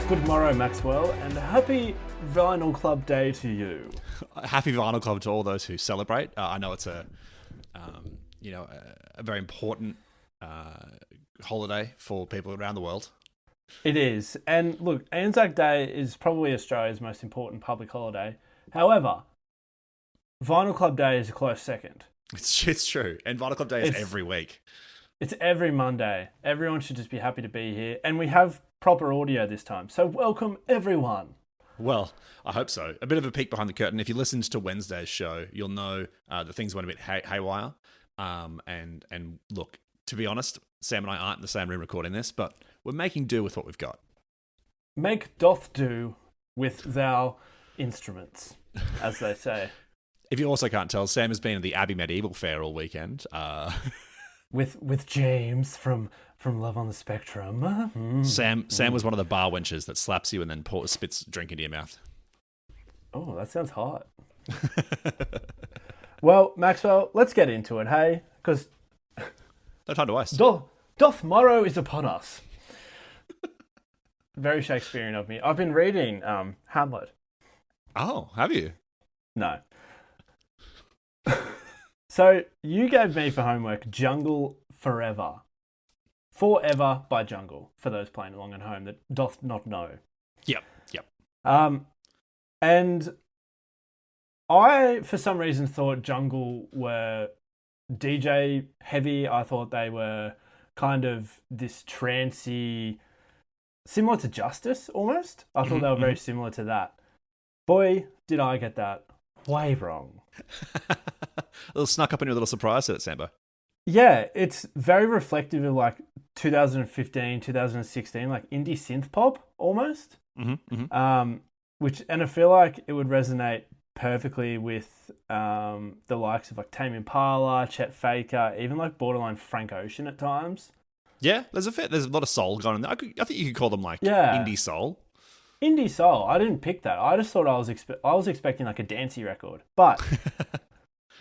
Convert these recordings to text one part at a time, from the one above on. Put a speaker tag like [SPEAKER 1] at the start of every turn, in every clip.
[SPEAKER 1] Good morrow, Maxwell, and happy Vinyl Club Day to you.
[SPEAKER 2] Happy Vinyl Club to all those who celebrate. I know it's a very important holiday for people around the world.
[SPEAKER 1] It is. And look, Anzac Day is probably Australia's most important public holiday. However, Vinyl Club Day is a close second.
[SPEAKER 2] It's true. And Vinyl Club Day is every week.
[SPEAKER 1] It's every Monday. Everyone should just be happy to be here. And we have proper audio this time. So welcome, everyone.
[SPEAKER 2] Well, I hope so. A bit of a peek behind the curtain. If you listened to Wednesday's show, you'll know that things went a bit haywire. And look, to be honest, Sam and I aren't in the same room recording this, but we're making do with what we've got.
[SPEAKER 1] Make doth do with thou instruments, as they say.
[SPEAKER 2] If you also can't tell, Sam has been at the Abbey Medieval Fair all weekend.
[SPEAKER 1] With James from Love on the Spectrum.
[SPEAKER 2] Sam was one of the bar wenches that slaps you and then spits drink into your mouth.
[SPEAKER 1] Oh, that sounds hot. Well, Maxwell, let's get into it, hey? Because
[SPEAKER 2] no time to waste.
[SPEAKER 1] Doth morrow is upon us. Very Shakespearean of me. I've been reading Hamlet.
[SPEAKER 2] Oh, have you?
[SPEAKER 1] No. So you gave me for homework Jungle Forever. Forever by Jungle, for those playing along at home that doth not know.
[SPEAKER 2] Yep.
[SPEAKER 1] And I, for some reason, thought Jungle were DJ heavy. I thought they were kind of this trancey, similar to Justice almost. I thought they were very similar to that. Boy, did I get that way wrong.
[SPEAKER 2] A little snuck up in your little surprise to it, Sambo.
[SPEAKER 1] Yeah, it's very reflective of like 2015, 2016, like indie synth pop almost. And I feel like it would resonate perfectly with the likes of like Tame Impala, Chet Faker, even like borderline Frank Ocean at times.
[SPEAKER 2] Yeah, there's a lot of soul going on there. I think you could call them like indie soul.
[SPEAKER 1] Indie soul. I didn't pick that. I just thought I was expecting like a dancey record. But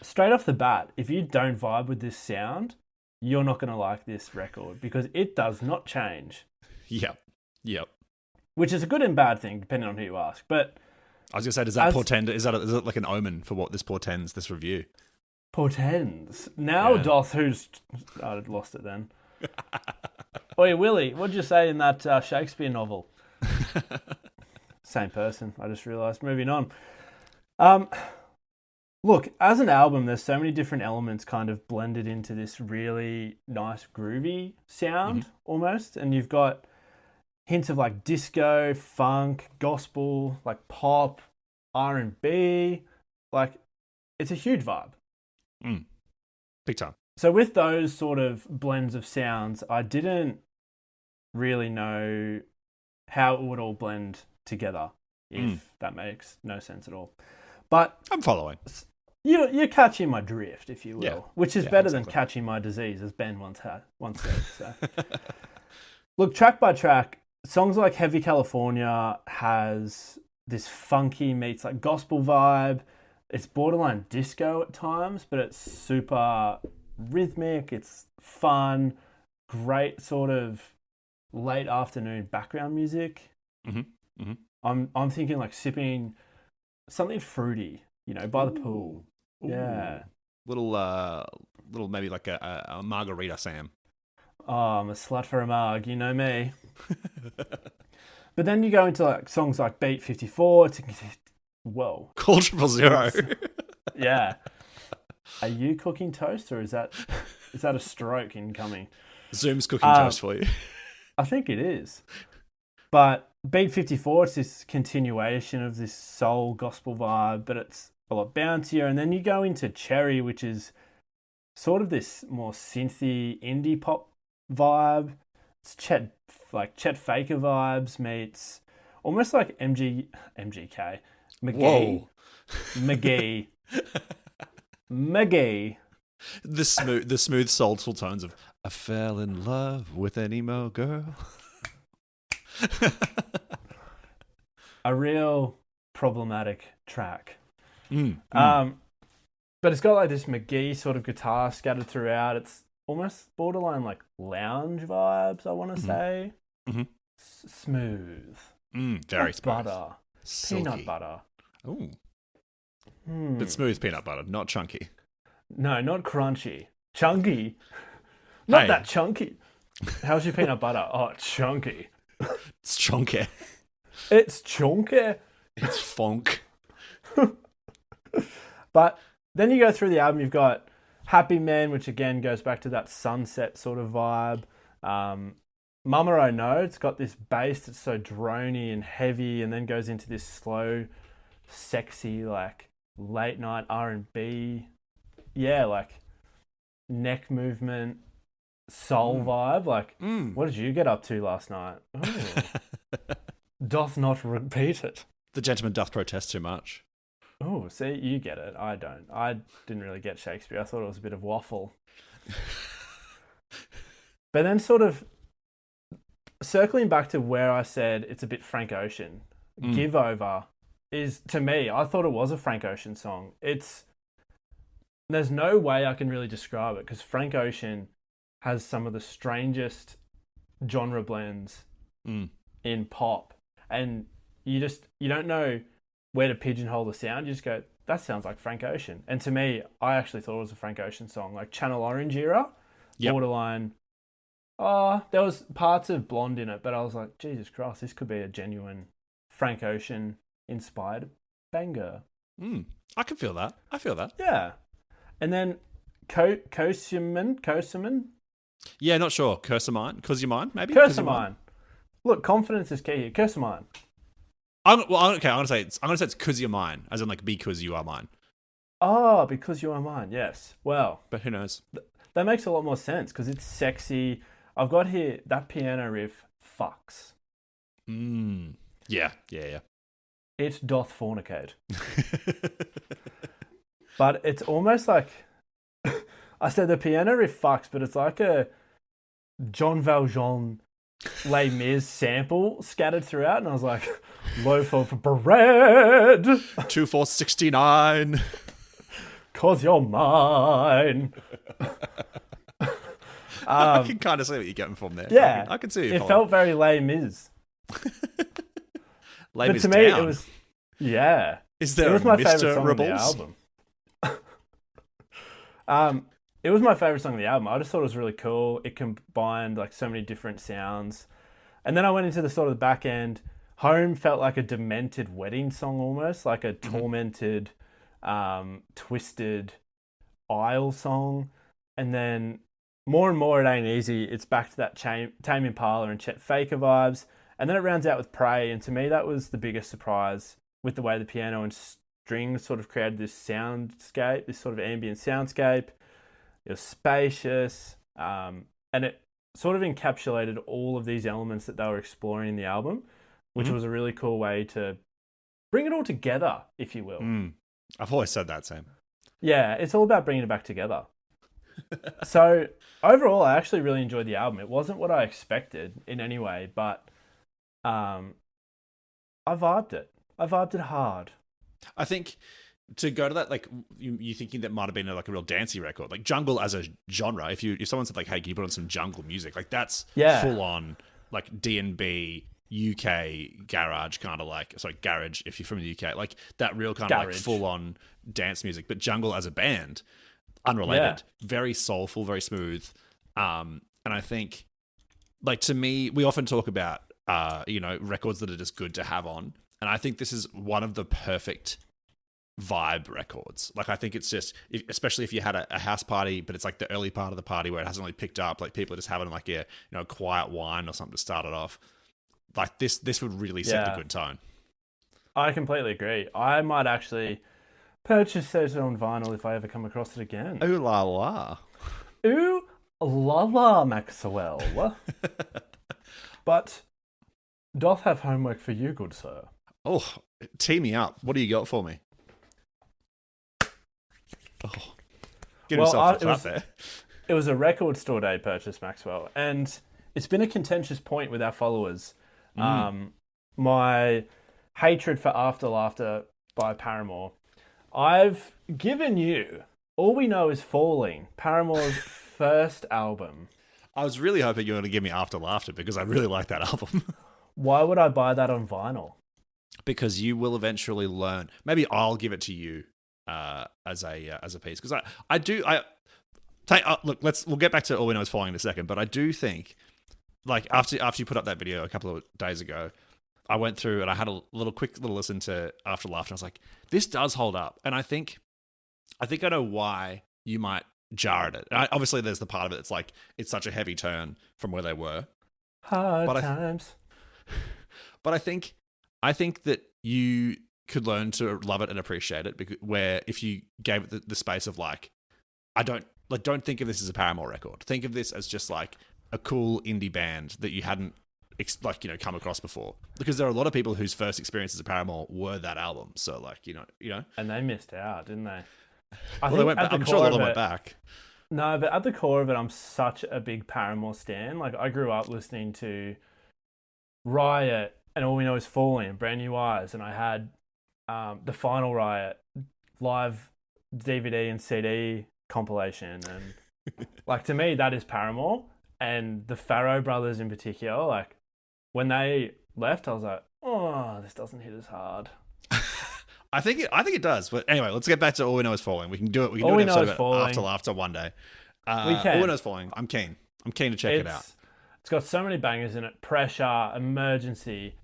[SPEAKER 1] straight off the bat, if you don't vibe with this sound, you're not going to like this record because it does not change.
[SPEAKER 2] Yep.
[SPEAKER 1] Which is a good and bad thing, depending on who you ask. But
[SPEAKER 2] I was going to say, does that portend? Is it like an omen for what this portends? This review
[SPEAKER 1] portends. Now doth who's I'd lost it then. Oi, Willie, what did you say in that Shakespeare novel? Same person, I just realised. Moving on. Look, as an album, there's so many different elements kind of blended into this really nice groovy sound almost. And you've got hints of like disco, funk, gospel, like pop, R&B. Like, it's a huge vibe.
[SPEAKER 2] Big time.
[SPEAKER 1] So with those sort of blends of sounds, I didn't really know how it would all blend together, if that makes no sense at all. But
[SPEAKER 2] I'm following.
[SPEAKER 1] You're catching my drift, if you will, which is better
[SPEAKER 2] exactly.
[SPEAKER 1] than catching my disease, as Ben once said. So. Look, track by track, songs like Heavy California has this funky meets like gospel vibe. It's borderline disco at times, but it's super rhythmic. It's fun, great sort of late afternoon background music. I'm thinking like sipping something fruity, by the pool.
[SPEAKER 2] Ooh.
[SPEAKER 1] Yeah,
[SPEAKER 2] little maybe like a margarita, Sam.
[SPEAKER 1] Oh, I'm a slut for a marg, you know me. But then you go into like songs like Beat 54. Whoa,
[SPEAKER 2] Call 000.
[SPEAKER 1] Yeah. Are you cooking toast, or is that a stroke incoming?
[SPEAKER 2] Zoom's cooking toast for you.
[SPEAKER 1] I think it is. But Beat 54, it's this continuation of this soul gospel vibe, but it's a lot bouncier. And then you go into Cherry, which is sort of this more synthy indie pop vibe. It's Chet Faker vibes meets almost like MGK. Mk.Gee. Mk.Gee. Mk.Gee.
[SPEAKER 2] The smooth soulful tones of I fell in love with an emo girl.
[SPEAKER 1] A real problematic track. But it's got like this Mk.Gee sort of guitar scattered throughout. It's almost borderline like lounge vibes, I want to say. Smooth.
[SPEAKER 2] Very
[SPEAKER 1] Not
[SPEAKER 2] smooth.
[SPEAKER 1] butter.
[SPEAKER 2] Silky.
[SPEAKER 1] Peanut butter.
[SPEAKER 2] Ooh.
[SPEAKER 1] Hmm.
[SPEAKER 2] But smooth peanut butter, not chunky.
[SPEAKER 1] No, not crunchy. Chunky. Not
[SPEAKER 2] Hey.
[SPEAKER 1] that chunky. How's your peanut butter? Oh, it's chunky.
[SPEAKER 2] It's chunky.
[SPEAKER 1] It's chunky.
[SPEAKER 2] It's funk.
[SPEAKER 1] But then you go through the album, you've got Happy Man, which again goes back to that sunset sort of vibe. Mama I Know, it's got this bass that's so drony and heavy, and then goes into this slow, sexy, like late night R&B. Yeah, like neck movement, soul vibe. Like, what did you get up to last night? Oh. Doth not repeat it.
[SPEAKER 2] The gentleman doth protest too much.
[SPEAKER 1] Oh, see, you get it. I don't. I didn't really get Shakespeare. I thought it was a bit of waffle. But then sort of circling back to where I said it's a bit Frank Ocean, Give Over is, to me, I thought it was a Frank Ocean song. There's no way I can really describe it because Frank Ocean has some of the strangest genre blends in pop. And you don't know where to pigeonhole the sound. You just go, that sounds like Frank Ocean. And to me, I actually thought it was a Frank Ocean song, like Channel Orange era, borderline. Oh, there was parts of Blonde in it, but I was like, Jesus Christ, this could be a genuine Frank Ocean inspired banger.
[SPEAKER 2] I can feel that. I feel that.
[SPEAKER 1] Yeah. And then Kosuman?
[SPEAKER 2] Yeah, not sure. Curse of Mine? Cause Your Mind, maybe?
[SPEAKER 1] Kosuman. Look, confidence is key here. Kosuman.
[SPEAKER 2] I'm gonna say it's cause you're mine, as in like because you are mine.
[SPEAKER 1] Oh, because you are mine. Yes. Well,
[SPEAKER 2] but who knows?
[SPEAKER 1] That makes a lot more sense because it's sexy. I've got here that piano riff fucks.
[SPEAKER 2] Yeah.
[SPEAKER 1] It doth fornicate. But it's almost like I said the piano riff fucks, but it's like a John Valjean Les Mis sample scattered throughout, and I was like, loaf of bread.
[SPEAKER 2] 2 4 69.
[SPEAKER 1] Cause you're mine.
[SPEAKER 2] I can kind of see what you're getting from there.
[SPEAKER 1] Yeah,
[SPEAKER 2] I can see
[SPEAKER 1] it felt very Les Mis.
[SPEAKER 2] Les
[SPEAKER 1] but
[SPEAKER 2] Mis
[SPEAKER 1] to me,
[SPEAKER 2] down.
[SPEAKER 1] it was
[SPEAKER 2] Is there
[SPEAKER 1] it was
[SPEAKER 2] a
[SPEAKER 1] my
[SPEAKER 2] Mr.
[SPEAKER 1] favorite song
[SPEAKER 2] Rebels?
[SPEAKER 1] on the album. It was my favorite song on the album. I just thought it was really cool. It combined like so many different sounds. And then I went into the sort of the back end. Home felt like a demented wedding song almost, like a tormented, twisted Isle song. And then more and more, It Ain't Easy. It's back to that Tame Impala and Chet Faker vibes. And then it rounds out with Pray. And to me, that was the biggest surprise with the way the piano and strings sort of created this soundscape, this sort of ambient soundscape. It was spacious, and it sort of encapsulated all of these elements that they were exploring in the album, which was a really cool way to bring it all together, if you will.
[SPEAKER 2] I've always said that, Sam.
[SPEAKER 1] Yeah, it's all about bringing it back together. So overall, I actually really enjoyed the album. It wasn't what I expected in any way, but I vibed it. I vibed it hard.
[SPEAKER 2] I think to go to that, like you thinking that might have been like a real dancey record, like jungle as a genre. If someone said like, "Hey, can you put on some jungle music?" Like that's full on like D&B UK garage kind of like garage if you're from the UK, like that real kind of like full on dance music. But jungle as a band, unrelated, very soulful, very smooth. And I think like to me, we often talk about records that are just good to have on, and I think this is one of the perfect vibe records. Like I think it's just, especially if you had a house party, but it's like the early part of the party where it hasn't really picked up, like people are just having like a quiet wine or something to start it off. Like this would really set the good tone.
[SPEAKER 1] I completely agree. I might actually purchase it on vinyl if I ever come across it again.
[SPEAKER 2] Ooh la la.
[SPEAKER 1] Ooh la la, Maxwell. But doth have homework for you, good sir.
[SPEAKER 2] Oh, tee me up. What do you got for me? Oh, get himself a clap there.
[SPEAKER 1] It was a record store day purchase, Maxwell, and it's been a contentious point with our followers. My hatred for After Laughter by Paramore. I've given you All We Know Is Falling, Paramore's first album.
[SPEAKER 2] I was really hoping you were going to give me After Laughter because I really like that album.
[SPEAKER 1] Why would I buy that on vinyl?
[SPEAKER 2] Because you will eventually learn. Maybe I'll give it to you as a piece, because look. We'll get back to All We Know Is Falling in a second, but I do think, like, after you put up that video a couple of days ago, I went through and I had a quick little listen to After Laughter, and I was like, this does hold up, and I think I know why you might jar at it. And obviously, there's the part of it that's like it's such a heavy turn from where they were.
[SPEAKER 1] Hard
[SPEAKER 2] But
[SPEAKER 1] times.
[SPEAKER 2] but I think that you could learn to love it and appreciate it, where if you gave it the space of like, don't think of this as a Paramore record. Think of this as just like a cool indie band that you hadn't come across before. Because there are a lot of people whose first experiences of Paramore were that album. So like, you know,
[SPEAKER 1] And they missed out, didn't they?
[SPEAKER 2] well, they went back. I'm sure a lot of them went back.
[SPEAKER 1] No, but at the core of it, I'm such a big Paramore stan. Like, I grew up listening to Riot and All We Know Is Falling and Brand New Eyes, and I had the Final Riot live DVD and CD compilation, and like, to me, that is Paramore. And the Farrow brothers in particular, like, when they left, I was like, oh, this doesn't hit as hard.
[SPEAKER 2] I think it does. But anyway, let's get back to All We Know Is Falling. We can do it. We can
[SPEAKER 1] All
[SPEAKER 2] do
[SPEAKER 1] We
[SPEAKER 2] an
[SPEAKER 1] Know
[SPEAKER 2] episode
[SPEAKER 1] Is
[SPEAKER 2] about
[SPEAKER 1] Falling.
[SPEAKER 2] After Laughter one day.
[SPEAKER 1] We can.
[SPEAKER 2] All We Know Is Falling. I'm keen. I'm keen to check it out.
[SPEAKER 1] It's got so many bangers in it. Pressure, Emergency,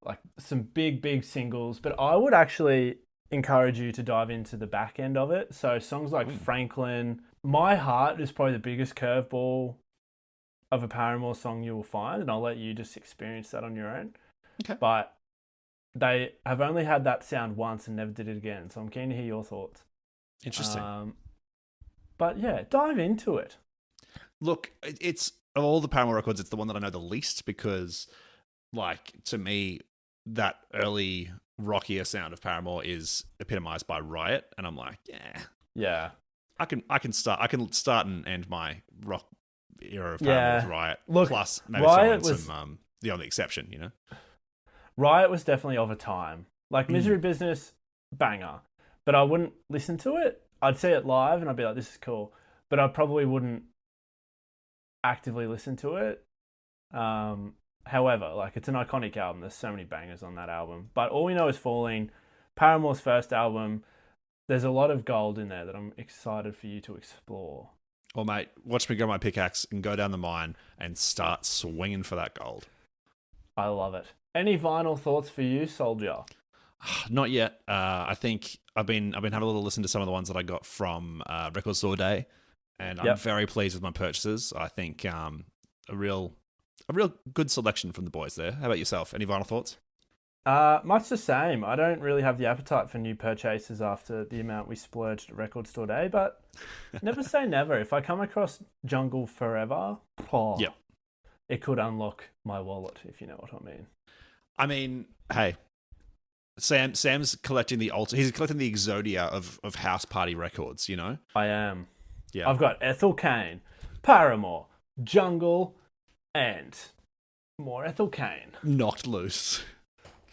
[SPEAKER 1] like some big singles. But I would actually encourage you to dive into the back end of it. So songs like Franklin, My Heart is probably the biggest curveball of a Paramore song you will find, and I'll let you just experience that on your own.
[SPEAKER 2] Okay.
[SPEAKER 1] But they have only had that sound once and never did it again. So I'm keen to hear your thoughts.
[SPEAKER 2] Interesting.
[SPEAKER 1] But yeah, dive into it.
[SPEAKER 2] Look, it's of all the Paramore records, it's the one that I know the least, because, like, to me, that early rockier sound of Paramore is epitomized by Riot, and I'm like,
[SPEAKER 1] Yeah.
[SPEAKER 2] I can start and end my rock era of Paramore with Riot.
[SPEAKER 1] Look,
[SPEAKER 2] plus maybe
[SPEAKER 1] Riot
[SPEAKER 2] throw in
[SPEAKER 1] was
[SPEAKER 2] some the only exception, you know.
[SPEAKER 1] Riot was definitely of a time. Like, Misery Business, banger. But I wouldn't listen to it. I'd see it live and I'd be like, this is cool. But I probably wouldn't actively listen to it. However, like, it's an iconic album. There's so many bangers on that album. But All We Know Is Falling, Paramore's first album, there's a lot of gold in there that I'm excited for you to explore.
[SPEAKER 2] Well, mate, watch me go my pickaxe and go down the mine and start swinging for that gold.
[SPEAKER 1] I love it. Any vinyl thoughts for you, Soldier?
[SPEAKER 2] Not yet. I think I've been having a little listen to some of the ones that I got from Record Store Day, and I'm very pleased with my purchases. I think a real good selection from the boys there. How about yourself? Any vinyl thoughts?
[SPEAKER 1] Much the same. I don't really have the appetite for new purchases after the amount we splurged at Record Store Day, but never say never. If I come across Jungle Forever, it could unlock my wallet, if you know what I mean.
[SPEAKER 2] I mean, hey, Sam's collecting he's collecting the Exodia of house party records, you know?
[SPEAKER 1] I am.
[SPEAKER 2] Yeah.
[SPEAKER 1] I've got Ethel Cain, Paramore, Jungle, and more Ethel Cain.
[SPEAKER 2] Knocked Loose.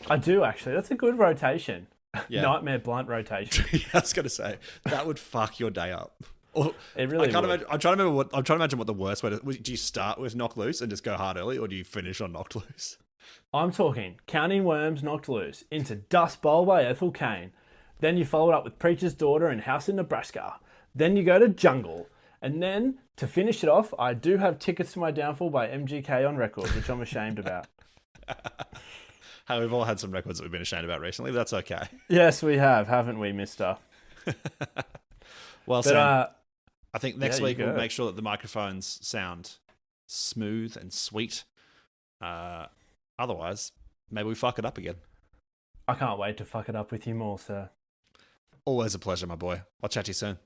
[SPEAKER 1] I do, actually. That's a good rotation.
[SPEAKER 2] Yeah.
[SPEAKER 1] Nightmare Blunt rotation.
[SPEAKER 2] I was going to say, that would fuck your day up.
[SPEAKER 1] It really would.
[SPEAKER 2] I'm trying to imagine what the worst way do you start with Knocked Loose and just go hard early, or do you finish on Knocked Loose?
[SPEAKER 1] I'm talking Counting Worms, Knocked Loose, into Dust Bowl by Ethel Cain. Then you follow it up with Preacher's Daughter and House in Nebraska. Then you go to Jungle. And then, to finish it off, I do have Tickets to My Downfall by Mk.Gee on record, which I'm ashamed about.
[SPEAKER 2] Hey, we've all had some records that we've been ashamed about recently, but that's okay.
[SPEAKER 1] Yes, we have, haven't we, mister?
[SPEAKER 2] Well, Sam, I think next week we'll
[SPEAKER 1] go.
[SPEAKER 2] make sure that the microphones sound smooth and sweet. Otherwise, maybe we fuck it up again.
[SPEAKER 1] I can't wait to fuck it up with you more, sir.
[SPEAKER 2] Always a pleasure, my boy. I'll chat to you soon.